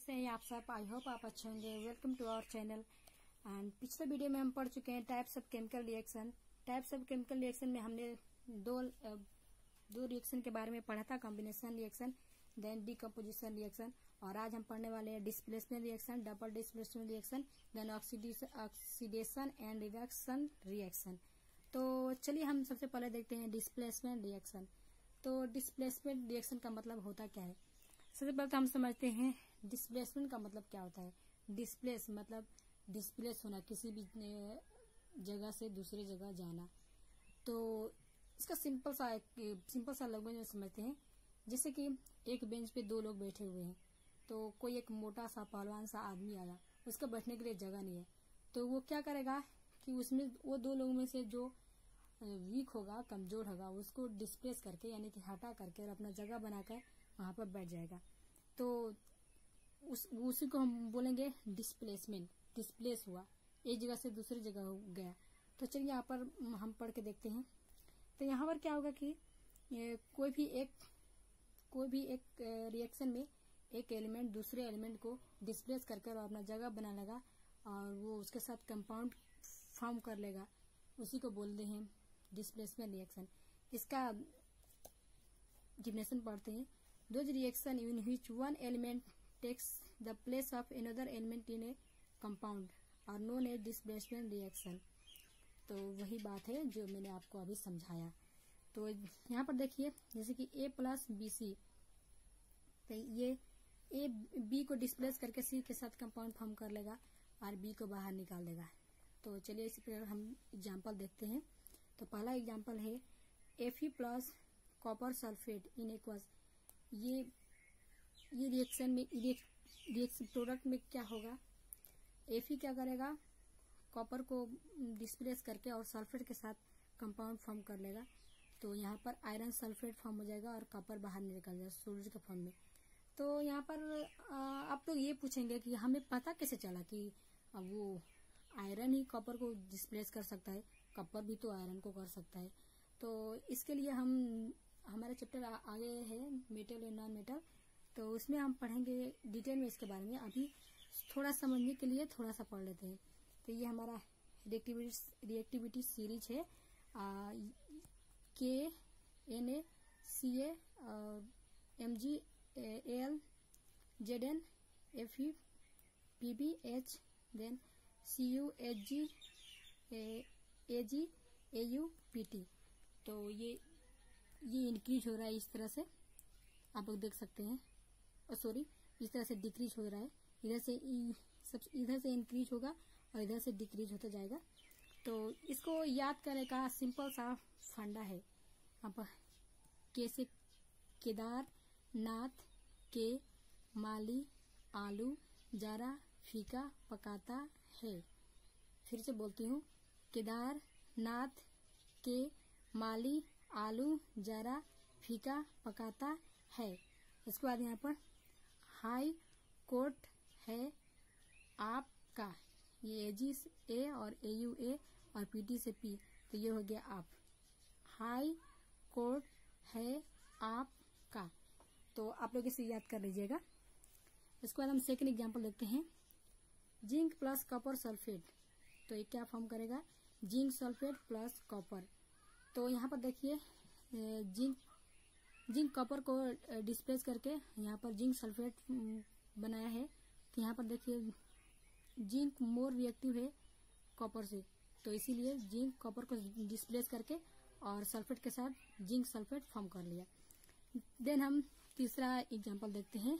कैसे हैं आप सब। आई होप आप अच्छे होंगे। Welcome to our channel. And पिछले वीडियो में हम पढ़ चुके हैं types of chemical reaction. Types of chemical reaction में हमने दो रिएक्शन के बारे में पढ़ा था, combination reaction then decomposition reaction. और आज हम पढ़ने वाले हैं displacement reaction, double displacement reaction, then oxidation and reduction reaction. तो चलिए हम सबसे पहले देखते हैं डिस्प्लेसमेंट रिएक्शन। तो डिस्प्लेसमेंट रिएक्शन का मतलब होता क्या है। सबसे पहले तो हम समझते हैं डिस्प्लेसमेंट का मतलब क्या होता है। डिस्प्लेस मतलब डिस्प्लेस होना, किसी भी जगह से दूसरी जगह जाना। तो इसका सिंपल सा लैंग्वेज में समझते हैं। जैसे कि एक बेंच पे दो लोग बैठे हुए हैं, तो कोई एक मोटा सा पहलवान सा आदमी आया, उसका बैठने के लिए जगह नहीं है, तो वो क्या करेगा कि उसमें वो दो लोगों में से जो वीक होगा, कमजोर होगा, उसको डिस्प्लेस करके यानी कि हटा करके और अपना जगह बनाकर वहां पर बैठ जाएगा। तो उसी को हम बोलेंगे डिस्प्लेसमेंट। डिस्प्लेस हुआ, एक जगह से दूसरी जगह हो गया। तो चलिए यहाँ पर हम पढ़ के देखते हैं। तो यहाँ पर क्या होगा कि कोई भी एक रिएक्शन में एक एलिमेंट दूसरे एलिमेंट को डिस्प्लेस करके और अपना जगह बना लेगा और वो उसके साथ कंपाउंड फॉर्म कर लेगा, उसी को बोलते हैं डिस्प्लेसमेंट रिएक्शन। इसका डिफिनेशन पढ़ते हैं। Those reaction in which one element takes the place of another element in a compound are known as displacement reaction। तो वही बात है जो मैंने आपको अभी समझाया। तो यहाँ पर देखिए, जैसे कि A प्लस बी सी, तो ये A B को डिस्प्लेस करके C के साथ कंपाउंड फॉर्म कर लेगा और B को बाहर निकाल देगा। तो चलिए इसी प्रकार हम एग्जाम्पल देखते हैं। तो पहला एग्जाम्पल है Fe plus copper sulphate in aqueous. ये रिएक्शन में रिएक्शन प्रोडक्ट में क्या होगा, Fe क्या करेगा, कॉपर को डिस्प्लेस करके और सल्फेट के साथ कंपाउंड फॉर्म कर लेगा। तो यहाँ पर आयरन सल्फेट फॉर्म हो जाएगा और कॉपर बाहर निकल जाएगा सोल्यूट के फॉर्म में। तो यहाँ पर आप तो ये पूछेंगे कि हमें पता कैसे चला कि वो आयरन ही कॉपर को डिस्प्लेस कर सकता है, कॉपर भी तो आयरन को कर सकता है। तो इसके लिए हमारा चैप्टर आगे है मेटल एंड नॉन मेटल, तो उसमें हम पढ़ेंगे डिटेल में इसके बारे में। अभी थोड़ा समझने के लिए थोड़ा सा पढ़ लेते हैं। तो ये हमारा रिएक्टिविटी सीरीज है, KNaCa MgAl Zn Fe PbH then CuHg Ag Au Pt। तो ये इंक्रीज हो रहा है इस तरह से, आप लोग देख सकते हैं। सॉरी, इस तरह से डिक्रीज हो रहा है। इधर से इंक्रीज होगा और इधर से डिक्रीज होता जाएगा। तो इसको याद करने का सिंपल सा फंडा है। अब के से केदार, नाथ, के, माली, आलू, जारा, फीका, पकाता है। फिर से बोलती हूँ, केदार, नाथ, के, माली, आलू, जरा, फीका, पकाता है। इसके बाद यहाँ पर हाई कोर्ट है आपका। ये एजी से ए और एयू ए और पीटी से पी, तो ये हो गया आप। हाई कोर्ट है आपका। तो आप लोग इसे याद कर लीजिएगा। इसके बाद हम सेकंड एग्जांपल देखते हैं। जिंक प्लस कॉपर सल्फेट, तो ये क्या फॉर्म करेगा, जिंक सल्फेट प्लस कॉपर। तो यहाँ पर देखिए जिंक कॉपर को डिस्प्लेस करके यहाँ पर जिंक सल्फेट बनाया है। तो यहाँ पर देखिए जिंक मोर रिएक्टिव है कॉपर से, तो इसीलिए जिंक कॉपर को डिस्प्लेस करके और सल्फेट के साथ जिंक सल्फेट फॉर्म कर लिया। देन हम तीसरा एग्जांपल देखते हैं।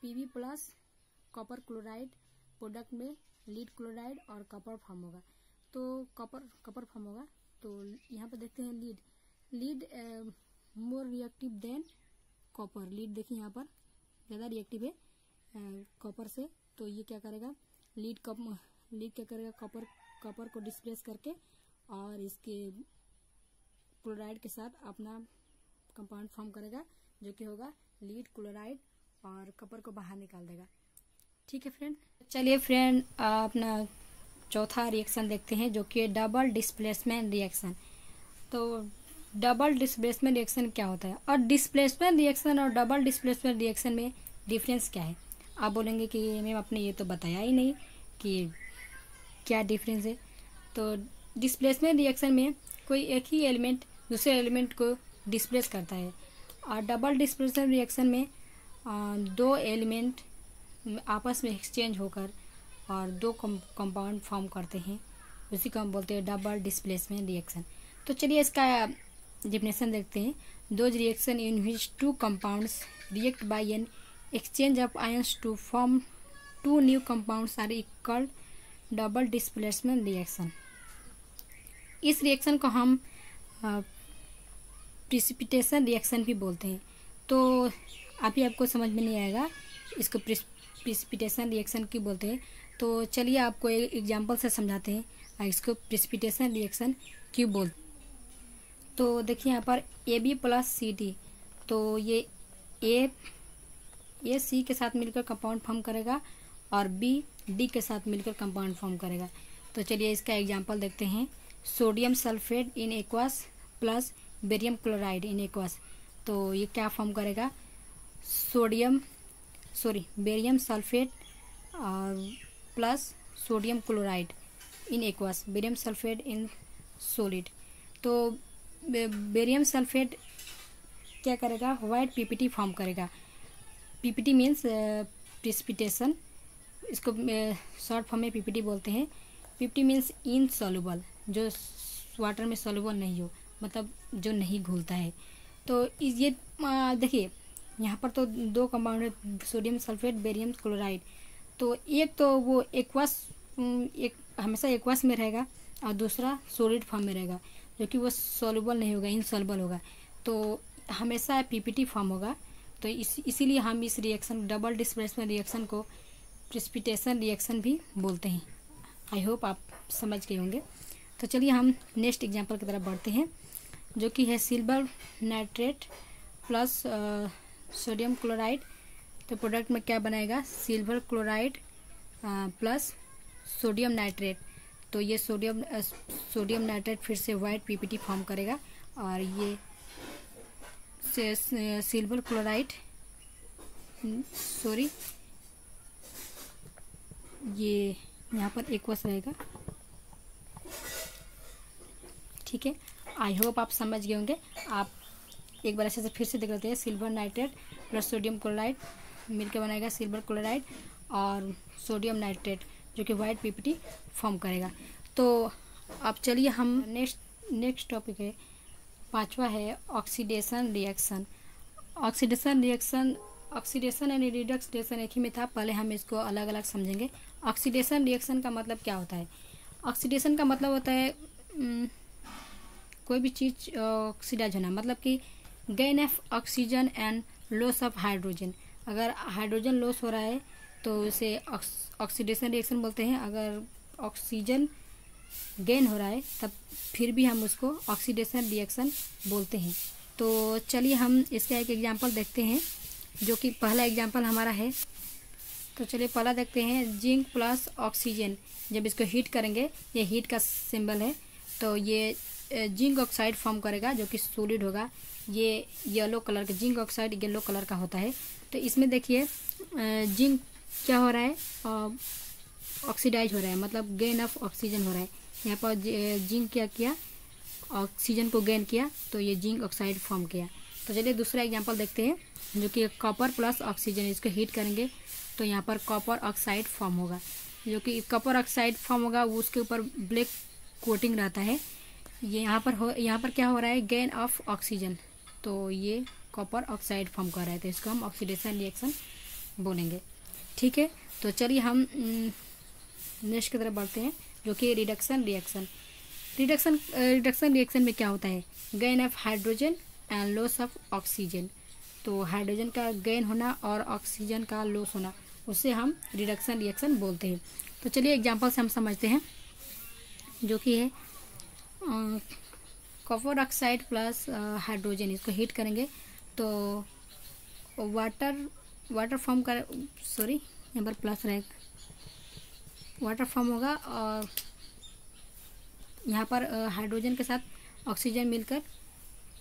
Pb plus copper chloride product में लीड क्लोराइड और कॉपर फॉर्म होगा। तो कॉपर फॉर्म होगा। तो यहाँ पर देखते हैं lead more reactive than copper. Lead देखिए यहाँ पर ज्यादा रिएक्टिव है कॉपर से, तो ये क्या करेगा, लीड क्या करेगा, कॉपर को डिस्प्लेस करके और इसके क्लोराइड के साथ अपना कंपाउंड फॉर्म करेगा, जो कि होगा लीड क्लोराइड और कॉपर को बाहर निकाल देगा। ठीक है फ्रेंड। चलिए फ्रेंड, अपना चौथा रिएक्शन देखते हैं, जो कि डबल डिस्प्लेसमेंट रिएक्शन। तो डबल डिस्प्लेसमेंट रिएक्शन क्या होता है और डिस्प्लेसमेंट रिएक्शन और डबल डिस्प्लेसमेंट रिएक्शन में डिफरेंस क्या है। आप बोलेंगे कि मैम आपने ये तो बताया ही नहीं कि क्या डिफरेंस है। तो डिस्प्लेसमेंट रिएक्शन में कोई एक ही एलिमेंट दूसरे एलिमेंट को डिस्प्लेस करता है, और डबल डिस्प्लेसमेंट रिएक्शन में दो एलिमेंट आपस में एक्सचेंज होकर और दो कंपाउंड फॉर्म करते हैं, उसी को हम बोलते हैं डबल डिस्प्लेसमेंट रिएक्शन। तो चलिए इसका डेफिनेशन देखते हैं। Those reaction in which two compounds react by an exchange of ions to form two new compounds are called double displacement reaction। इस रिएक्शन को हम प्रिसिपिटेशन रिएक्शन भी बोलते हैं। तो अभी आपको समझ में नहीं आएगा इसको प्रिसिपिटेशन रिएक्शन क्यों बोलते हैं। तो चलिए आपको एक एग्जांपल से समझाते हैं इसको प्रिसिपिटेशन रिएक्शन क्यों बोलते हैं। तो देखिए यहाँ पर AB प्लस CD, तो ये ए सी के साथ मिलकर कंपाउंड फॉर्म करेगा और बी डी के साथ मिलकर कंपाउंड फॉर्म करेगा। तो चलिए इसका एग्जांपल देखते हैं। Sodium sulphate in aqueous plus barium chloride in aqueous, तो ये क्या फॉर्म करेगा, बेरियम सल्फेट और plus sodium chloride in aqueous, barium sulphate in solid. तो बेरियम सल्फेट क्या करेगा, वाइट पीपीटी फॉर्म करेगा। पीपीटी मीन्स प्रिसिपिटेशन, इसको शॉर्ट फॉर्म में पीपीटी बोलते हैं। पीपीटी मीन्स इनसॉल्युबल, जो वाटर में सॉल्युबल नहीं हो, मतलब जो नहीं घुलता है। तो ये देखिए यहाँ पर तो दो कंपाउंड है, सोडियम सल्फेट बेरियम क्लोराइड। तो एक तो वो एक्वस एक हमेशा एक्वस में रहेगा और दूसरा सॉलिड फॉर्म में रहेगा, जो कि वो सॉल्युबल नहीं होगा, इनसॉल्युबल होगा। तो हमेशा पीपीटी फॉर्म होगा। तो इसीलिए हम इस रिएक्शन डबल डिस्प्लेसमेंट रिएक्शन को प्रिसिपिटेशन रिएक्शन भी बोलते हैं। आई होप आप समझ गए होंगे। तो चलिए हम नेक्स्ट एग्जांपल की तरफ बढ़ते हैं, जो कि है silver nitrate plus sodium chloride. तो प्रोडक्ट में क्या बनाएगा, silver chloride plus sodium nitrate. तो ये सोडियम नाइट्रेट फिर से वाइट पीपीटी फॉर्म करेगा, और ये सिल्वर क्लोराइड ये यहाँ पर एक्वस रहेगा। ठीक है, आई होप आप समझ गए होंगे। आप एक बार ऐसे से फिर से देख लेते हैं। Silver nitrate plus sodium chloride मिलकर बनाएगा सिल्वर क्लोराइड और सोडियम नाइट्रेट, जो कि वाइट पीपीटी फॉर्म करेगा। तो अब चलिए हम नेक्स्ट टॉपिक है, पांचवा है oxidation reaction. Oxidation and Redux reaction एक ही में था, पहले हम इसको अलग अलग समझेंगे। ऑक्सीडेशन रिएक्शन का मतलब क्या होता है। ऑक्सीडेशन का मतलब होता है कोई भी चीज़ ऑक्सीडाइज होना, मतलब कि gain of oxygen and loss of hydrogen. अगर हाइड्रोजन लॉस हो रहा है तो उसे ऑक्सीडेशन रिएक्शन बोलते हैं। अगर ऑक्सीजन गेन हो रहा है तब फिर भी हम उसको ऑक्सीडेशन रिएक्शन बोलते हैं। तो चलिए हम इसका एक एग्जांपल देखते हैं, जो कि पहला एग्जांपल हमारा है। तो चलिए पहला देखते हैं, जिंक प्लस ऑक्सीजन। जब इसको हीट करेंगे, ये हीट का सिंबल है, तो ये जिंक ऑक्साइड फॉर्म करेगा, जो कि सॉलिड होगा। ये येलो कलर का, जिंक ऑक्साइड येलो कलर का होता है। तो इसमें देखिए जिंक क्या हो रहा है, ऑक्सीडाइज हो रहा है, मतलब गेन ऑफ ऑक्सीजन हो रहा है। यहाँ पर जिंक क्या किया, ऑक्सीजन को गेन किया, तो ये जिंक ऑक्साइड फॉर्म किया। तो चलिए दूसरा एग्जांपल देखते हैं, जो कि कॉपर प्लस ऑक्सीजन। इसको हीट करेंगे तो यहाँ पर कॉपर ऑक्साइड फॉर्म होगा। जो कि कॉपर ऑक्साइड फॉर्म होगा, वो उसके ऊपर ब्लैक कोटिंग रहता है। ये यहाँ पर क्या हो रहा है, गेन ऑफ ऑक्सीजन, तो ये कॉपर ऑक्साइड फॉर्म कर रहा है। तो इसको हम ऑक्सीडेशन रिएक्शन बोलेंगे। ठीक है, तो चलिए हम नेक्स्ट की तरफ बढ़ते हैं, जो कि रिडक्शन रिएक्शन। रिडक्शन रिएक्शन में क्या होता है, gain of hydrogen and loss of oxygen. तो हाइड्रोजन का गेन होना और ऑक्सीजन का लॉस होना, उससे हम रिडक्शन रिएक्शन बोलते हैं। तो चलिए एग्जांपल से हम समझते हैं, जो कि है कॉपर ऑक्साइड प्लस हाइड्रोजन। इसको हीट करेंगे तो वाटर फॉर्म कर, यहाँ पर प्लस रहेगा, वाटर फॉर्म होगा, और यहाँ पर हाइड्रोजन के साथ ऑक्सीजन मिलकर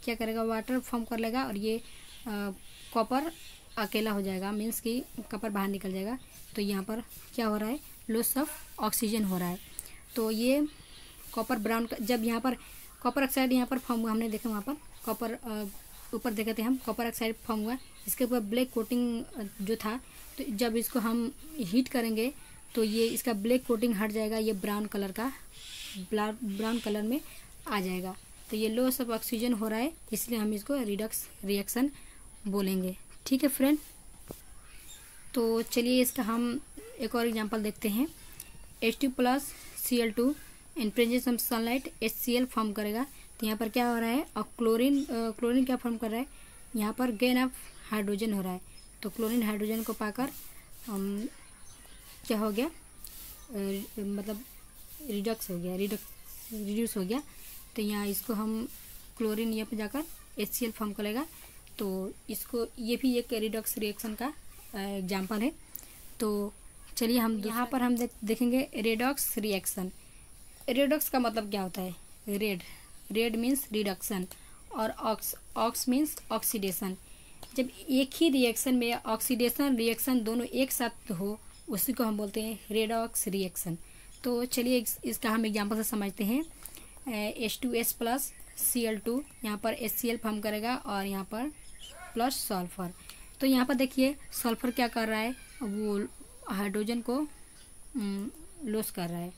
क्या करेगा, वाटर फॉर्म कर लेगा, और ये कॉपर अकेला हो जाएगा, मीन्स कि कॉपर बाहर निकल जाएगा। तो यहाँ पर क्या हो रहा है, लॉस ऑफ ऑक्सीजन हो रहा है। तो ये कॉपर ब्राउन, जब यहाँ पर कॉपर ऑक्साइड यहाँ पर फॉर्म हुआ, हमने देखा वहाँ पर कॉपर ऊपर देखे थे हम, कॉपर ऑक्साइड फॉर्म हुआ, इसके ऊपर ब्लैक कोटिंग जो था, तो जब इसको हम हीट करेंगे तो ये इसका ब्लैक कोटिंग हट जाएगा, ये ब्राउन कलर में आ जाएगा। तो ये लॉस ऑफ ऑक्सीजन हो रहा है, इसलिए हम इसको रिडक्स रिएक्शन बोलेंगे। ठीक है फ्रेंड, तो चलिए इसका हम एक और एग्जांपल देखते हैं। H2 plus Cl2 in presence of sunlight HCl form करेगा। तो यहाँ पर क्या हो रहा है, और क्लोरीन क्या फॉर्म कर रहा है, यहाँ पर गेन ऑफ हाइड्रोजन हो रहा है। तो क्लोरीन हाइड्रोजन को पाकर क्या हो गया, मतलब रिड्यूस हो गया। तो यहाँ इसको हम क्लोरीन यहाँ पे जाकर HCl फॉर्म करेगा। तो इसको ये भी एक रिडक्स रिएक्शन का एग्जाम्पल है। तो चलिए हम यहाँ पर हम देखेंगे रेडॉक्स रिएक्शन। रेडॉक्स का मतलब क्या होता है, रेड मीन्स रिडक्शन और ऑक्स मीन्स ऑक्सीडेशन। जब एक ही रिएक्शन में ऑक्सीडेशन रिएक्शन दोनों एक साथ हो, उसी को हम बोलते हैं रेडॉक्स रिएक्शन। तो चलिए इसका हम एग्जांपल से समझते हैं। H2S प्लस Cl2 यहाँ पर HCl फॉर्म करेगा और यहाँ पर प्लस सल्फर। तो यहाँ पर देखिए सल्फर क्या कर रहा है, वो हाइड्रोजन को लॉस कर रहा है।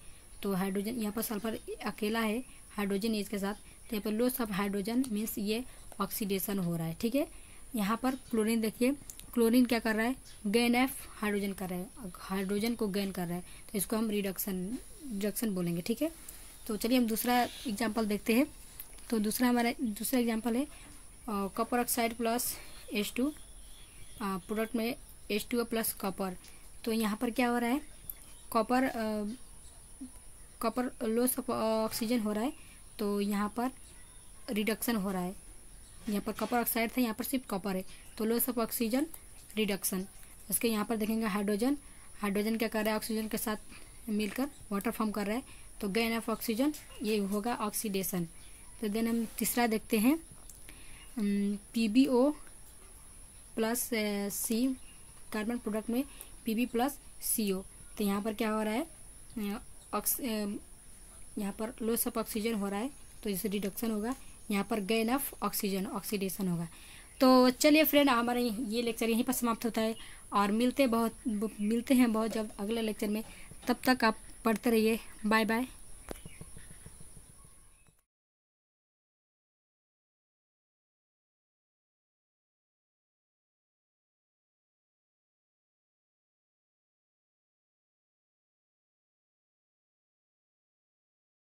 तो हाइड्रोजन यहाँ पर सल्फर अकेला है, हाइड्रोजन इसके साथ, तो यहाँ पर लॉस ऑफ हाइड्रोजन मीन्स ये ऑक्सीडेशन हो रहा है। ठीक है, यहाँ पर क्लोरीन देखिए, क्लोरीन क्या कर रहा है, गेन ऑफ हाइड्रोजन कर रहा है, हाइड्रोजन को गेन कर रहा है। तो इसको हम रिडक्शन बोलेंगे। ठीक है, तो चलिए हम दूसरा एग्जाम्पल देखते हैं। तो दूसरा एग्जाम्पल है copper oxide plus H2 product में H2O प्लस कॉपर। तो यहाँ पर क्या हो रहा है, कॉपर लॉस ऑफ ऑक्सीजन हो रहा है। तो यहाँ पर रिडक्शन हो रहा है, यहाँ पर कॉपर ऑक्साइड था, यहाँ पर सिर्फ कॉपर है, तो लॉस ऑफ ऑक्सीजन रिडक्शन। इसके यहाँ पर देखेंगे हाइड्रोजन क्या कर रहा है, ऑक्सीजन के साथ मिलकर वाटर फॉर्म कर रहा है। तो गेन ऑफ ऑक्सीजन ये होगा ऑक्सीडेशन। तो देन हम तीसरा देखते हैं PbO plus C, carbon product में Pb प्लस CO। तो यहाँ पर क्या हो रहा है, यहाँ पर लॉस ऑफ ऑक्सीजन हो रहा है, तो इससे रिडक्शन होगा। यहाँ पर गेन ऑफ ऑक्सीजन ऑक्सीडेशन होगा। तो चलिए फ्रेंड, हमारा ये लेक्चर यहीं पर समाप्त होता है और मिलते हैं बहुत जल्द अगले लेक्चर में। तब तक आप पढ़ते रहिए। Bye bye.